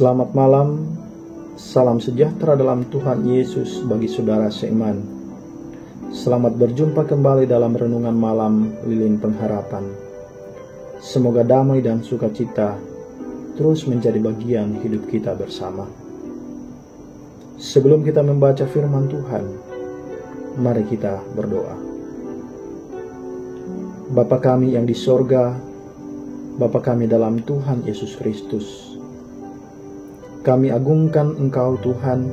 Selamat malam, salam sejahtera dalam Tuhan Yesus bagi saudara seiman. Selamat berjumpa kembali dalam renungan malam Lilin Pengharapan. Semoga damai dan sukacita terus menjadi bagian hidup kita bersama. Sebelum kita membaca firman Tuhan, mari kita berdoa. Bapa kami yang di sorga, Bapa kami dalam Tuhan Yesus Kristus, kami agungkan Engkau Tuhan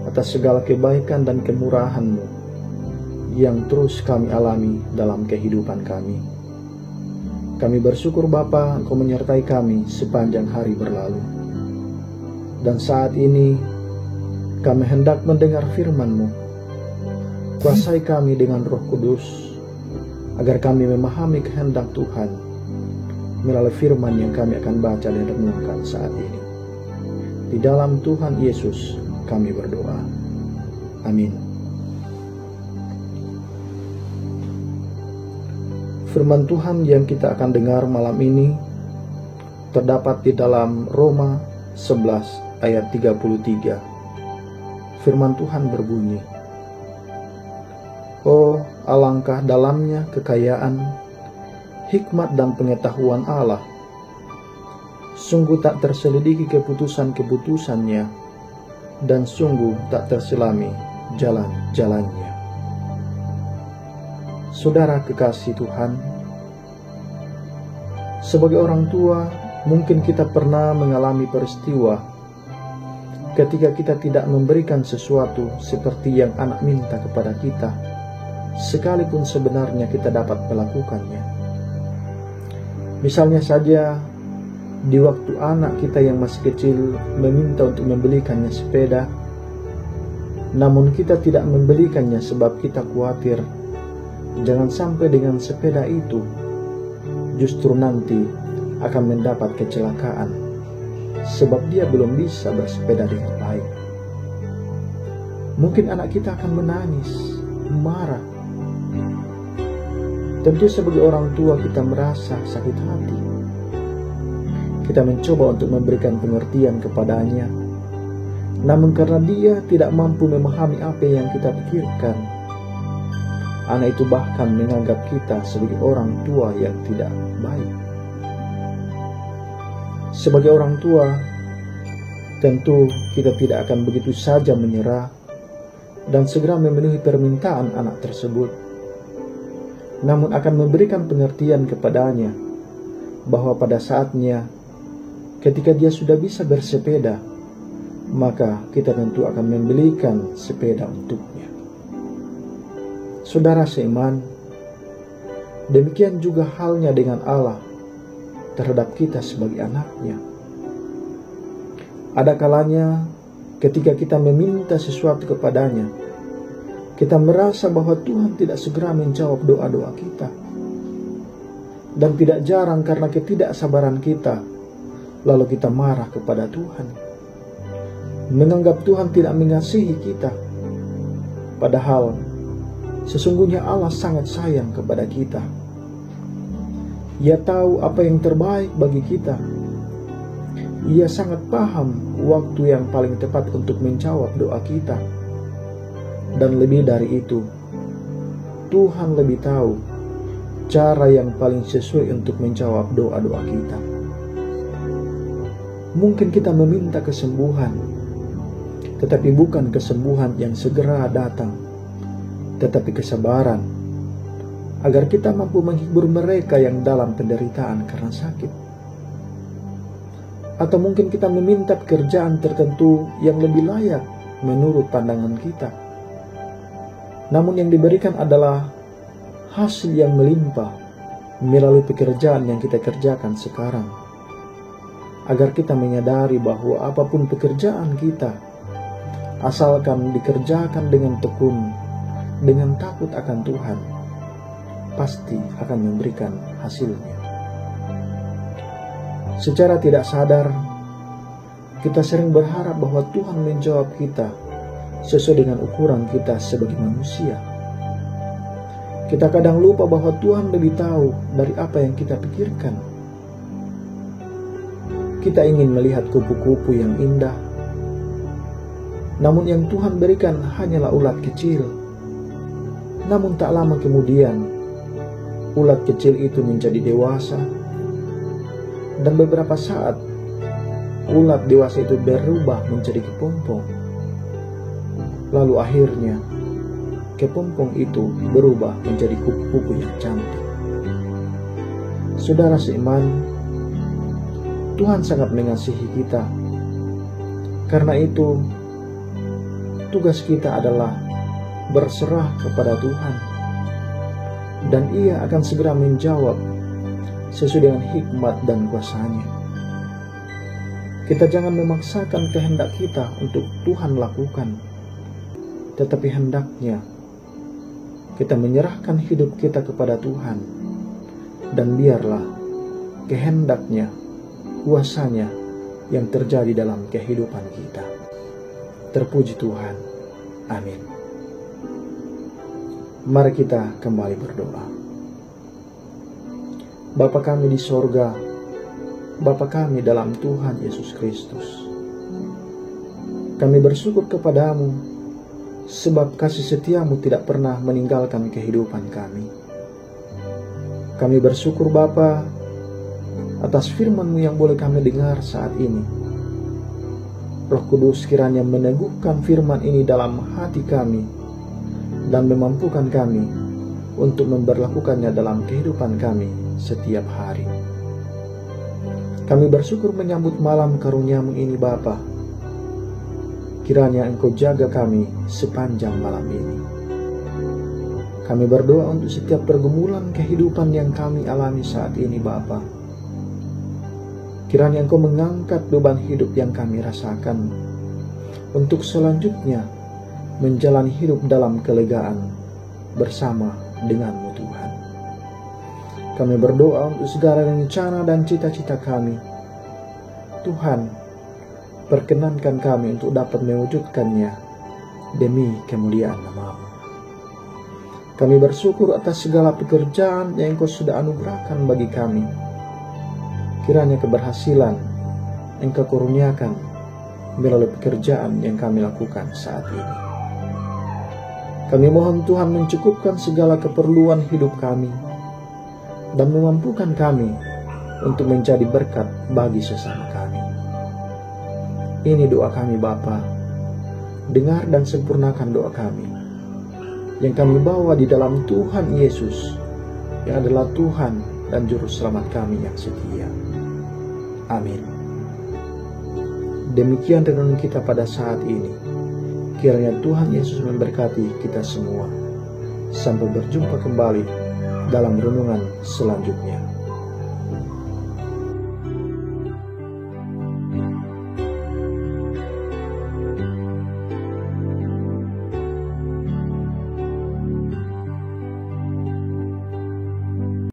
atas segala kebaikan dan kemurahan-Mu yang terus kami alami dalam kehidupan kami. Kami bersyukur Bapa, Engkau menyertai kami sepanjang hari berlalu. Dan saat ini kami hendak mendengar firman-Mu. Kuasai kami dengan Roh Kudus agar kami memahami kehendak Tuhan melalui firman yang kami akan baca dan renungkan saat ini. Di dalam Tuhan Yesus kami berdoa. Amin. Firman Tuhan yang kita akan dengar malam ini terdapat di dalam Roma 11 ayat 33. Firman Tuhan berbunyi, "Oh, alangkah dalamnya kekayaan, hikmat dan pengetahuan Allah. Sungguh tak terselidiki keputusan-keputusannya, dan sungguh tak terselami jalan-jalannya." Saudara kekasih Tuhan, sebagai orang tua, mungkin kita pernah mengalami peristiwa ketika kita tidak memberikan sesuatu seperti yang anak minta kepada kita, sekalipun sebenarnya kita dapat melakukannya. Misalnya saja, di waktu anak kita yang masih kecil meminta untuk membelikannya sepeda, namun kita tidak membelikannya sebab kita khawatir jangan sampai dengan sepeda itu justru nanti akan mendapat kecelakaan sebab dia belum bisa bersepeda dengan baik. Mungkin anak kita akan menangis, marah. Tentu sebagai orang tua kita merasa sakit hati. Kita mencoba untuk memberikan pengertian kepadanya, namun karena dia tidak mampu memahami apa yang kita pikirkan, anak itu bahkan menganggap kita sebagai orang tua yang tidak baik. Sebagai orang tua, tentu kita tidak akan begitu saja menyerah dan segera memenuhi permintaan anak tersebut, namun akan memberikan pengertian kepadanya bahwa pada saatnya ketika dia sudah bisa bersepeda, maka kita tentu akan membelikan sepeda untuknya. Saudara seiman, demikian juga halnya dengan Allah terhadap kita sebagai anaknya. Ada kalanya ketika kita meminta sesuatu kepadanya, kita merasa bahwa Tuhan tidak segera menjawab doa-doa kita. Dan tidak jarang karena ketidaksabaran kita, lalu kita marah kepada Tuhan, menganggap Tuhan tidak mengasihi kita. Padahal sesungguhnya Allah sangat sayang kepada kita. Ia tahu apa yang terbaik bagi kita. Ia sangat paham waktu yang paling tepat untuk menjawab doa kita. Dan lebih dari itu, Tuhan lebih tahu cara yang paling sesuai untuk menjawab doa-doa kita. Mungkin kita meminta kesembuhan, tetapi bukan kesembuhan yang segera datang, tetapi kesabaran, agar kita mampu menghibur mereka yang dalam penderitaan karena sakit. Atau mungkin kita meminta pekerjaan tertentu yang lebih layak menurut pandangan kita, namun yang diberikan adalah hasil yang melimpah melalui pekerjaan yang kita kerjakan sekarang. Agar kita menyadari bahwa apapun pekerjaan kita, asalkan dikerjakan dengan tekun, dengan takut akan Tuhan, pasti akan memberikan hasilnya. Secara tidak sadar, kita sering berharap bahwa Tuhan menjawab kita sesuai dengan ukuran kita sebagai manusia. Kita kadang lupa bahwa Tuhan lebih tahu dari apa yang kita pikirkan. kita ingin melihat kupu-kupu yang indah, namun yang Tuhan berikan hanyalah ulat kecil. Namun tak lama kemudian, ulat kecil itu menjadi dewasa, dan beberapa saat ulat dewasa itu berubah menjadi kepompong. Lalu akhirnya kepompong itu berubah menjadi kupu-kupu yang cantik. Saudara seiman, Tuhan sangat mengasihi kita. Karena itu, tugas kita adalah berserah kepada Tuhan, dan Ia akan segera menjawab sesuai dengan hikmat dan kuasa-Nya. Kita jangan memaksakan kehendak kita untuk Tuhan lakukan, tetapi hendaknya kita menyerahkan hidup kita kepada Tuhan, dan biarlah kehendak-Nya, kuasa-Nya yang terjadi dalam kehidupan kita. Terpuji Tuhan. Amin. Mari kita kembali berdoa. Bapa kami di sorga, Bapa kami dalam Tuhan Yesus Kristus, kami bersyukur kepadamu sebab kasih setiamu tidak pernah meninggalkan kehidupan kami. Kami bersyukur Bapa atas firman-Mu yang boleh kami dengar saat ini. Roh Kudus kiranya meneguhkan firman ini dalam hati kami dan memampukan kami untuk memberlakukannya dalam kehidupan kami setiap hari. Kami bersyukur menyambut malam karunia-Mu ini Bapa. Kiranya Engkau jaga kami sepanjang malam ini. Kami berdoa untuk setiap pergumulan kehidupan yang kami alami saat ini Bapa. Kiranya Engkau mengangkat beban hidup yang kami rasakan, untuk selanjutnya menjalani hidup dalam kelegaan bersama dengan-Mu Tuhan. Kami berdoa untuk segala rencana dan cita-cita kami. Tuhan, perkenankan kami untuk dapat mewujudkannya demi kemuliaan nama-Mu. Kami bersyukur atas segala pekerjaan yang Engkau sudah anugerahkan bagi kami. Kiranya keberhasilan Engkau kurniakan melalui pekerjaan yang kami lakukan saat ini. Kami mohon Tuhan mencukupkan segala keperluan hidup kami dan memampukan kami untuk menjadi berkat bagi sesama kami. Ini doa kami Bapa. Dengar dan sempurnakan doa kami yang kami bawa di dalam Tuhan Yesus, yang adalah Tuhan dan Juru Selamat kami yang setia. Amin. Demikian renungan kita pada saat ini. Kiranya Tuhan Yesus memberkati kita semua. Sampai berjumpa kembali dalam renungan selanjutnya.